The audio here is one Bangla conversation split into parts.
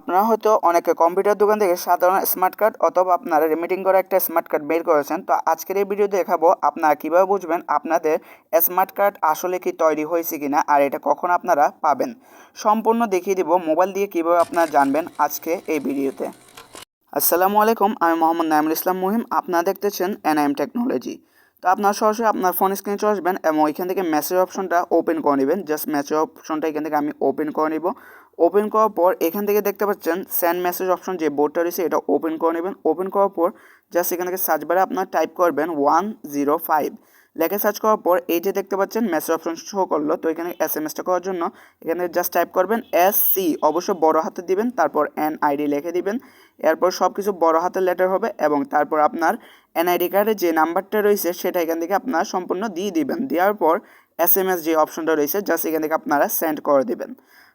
আপনারা হয়তো অনেকে কম্পিউটার দোকান থেকে সাধারণ স্মার্ট কার্ড অথবা আপনারা রিমিটিং করা একটা স্মার্ট কার্ড বের করেছেন। তো আজকের এই ভিডিও দেখাবো আপনারা কীভাবে বুঝবেন আপনাদের স্মার্ট কার্ড আসলে কি তৈরি হয়েছে কিনা আর এটা কখন আপনারা পাবেন। সম্পূর্ণ দেখিয়ে দিব মোবাইল দিয়ে কীভাবে আপনারা জানবেন আজকে এই ভিডিওতে। আসসালামু আলাইকুম, আমি মোহাম্মদ নাইমুল ইসলাম মুহিম। আপনারা দেখতেছেন এনআইএম টেকনোলজি। তো আপনার সরাসরি আপনার ফোন স্ক্রিনে চলে আসবেন এবং এখান থেকে মেসেজ অপশনটা ওপেন করে নেবেন। জাস্ট মেসেজ অপশনটা এখান থেকে আমি ওপেন করে নিব। ওপেন করার পর এখান থেকে দেখতে পাচ্ছেন সেন্ড মেসেজ অপশন যে বোর্ডটা রয়েছে এটা ওপেন করে নেবেন। ওপেন করার পর জাস্ট এখান থেকে সার্চ বারে আপনার টাইপ করবেন 105 লেখে সার্চ করার পর এই যে দেখতে পাচ্ছেন মেসেজ অপশন শো করলো। তো এখানে এসএমএসটা করার জন্য এখানে জাস্ট টাইপ করবেন SC, অবশ্য বড় হাতে দিবেন, তারপর NID লিখে দিবেন। এরপর সব কিছু বড় হাতের লেটার হবে এবং তারপর আপনার NID কার্ডে যে নাম্বারটা রয়েছে সেটা এখান থেকে আপনারা সম্পূর্ণ দিয়ে দিবেন। দেওয়ার পর SMS যে অপশনটা রয়েছে জাস্ট এখান থেকে আপনারা সেন্ড করে দেবেন।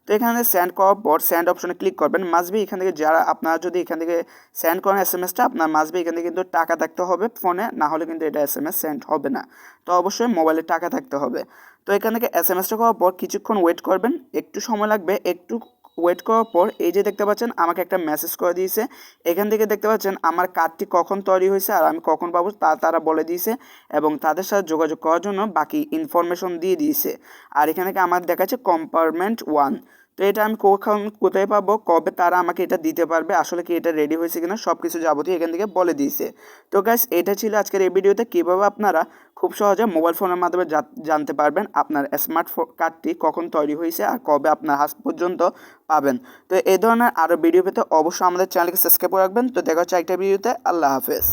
তো এখানে সেন্ড করার পর সেন্ড অপশনে ক্লিক করবেন। মাসবি এখান থেকে যারা আপনারা যদি এখান থেকে সেন্ড করেন এসএমএসটা, আপনার মাসবি এখান থেকে কিন্তু টাকা থাকতে হবে ফোনে, না হলে কিন্তু এটা SMS সেন্ড হবে না। তো অবশ্যই মোবাইলে টাকা থাকতে হবে। তো এখান থেকে এসএমএসটা করার পর কিছুক্ষণ ওয়েট করবেন, একটু সময় লাগবে। একটু ওয়েট করার পর এই যে দেখতে পাচ্ছেন আমাকে একটা মেসেজ করে দিয়েছে। এখান থেকে দেখতে পাচ্ছেন আমার কার্ডটি কখন তৈরি হয়েছে আর আমি কখন পাবো তারা বলে দিয়েছে এবং তাদের সাথে যোগাযোগ করার জন্য বাকি ইনফরমেশন দিয়ে দিয়েছে। আর এখানে থেকে আমার দেখাচ্ছে কম্পার্টমেন্ট 1। তো এটা আমি কখন কোথায় পাবো, কবে তারা আমাকে এটা দিতে পারবে, আসলে কি এটা রেডি হয়েছে কিনা সব কিছু যাবতীয় এখান থেকে বলে দিয়েছে। তো গাইস, এটা ছিল আজকের এই ভিডিওতে কীভাবে আপনারা খুব সহজে মোবাইল ফোনের মাধ্যমে জানতে পারবেন আপনার স্মার্ট কার্ডটি কখন তৈরি হয়েছে আর কবে আপনার হাত পর্যন্ত পাবেন। তো এই ধরনের আরও ভিডিও পেতে অবশ্যই আমাদের চ্যানেলকে সাবস্ক্রাইব করে রাখবেন। তো দেখা হচ্ছে একটা ভিডিওতে। আল্লাহ হাফেজ।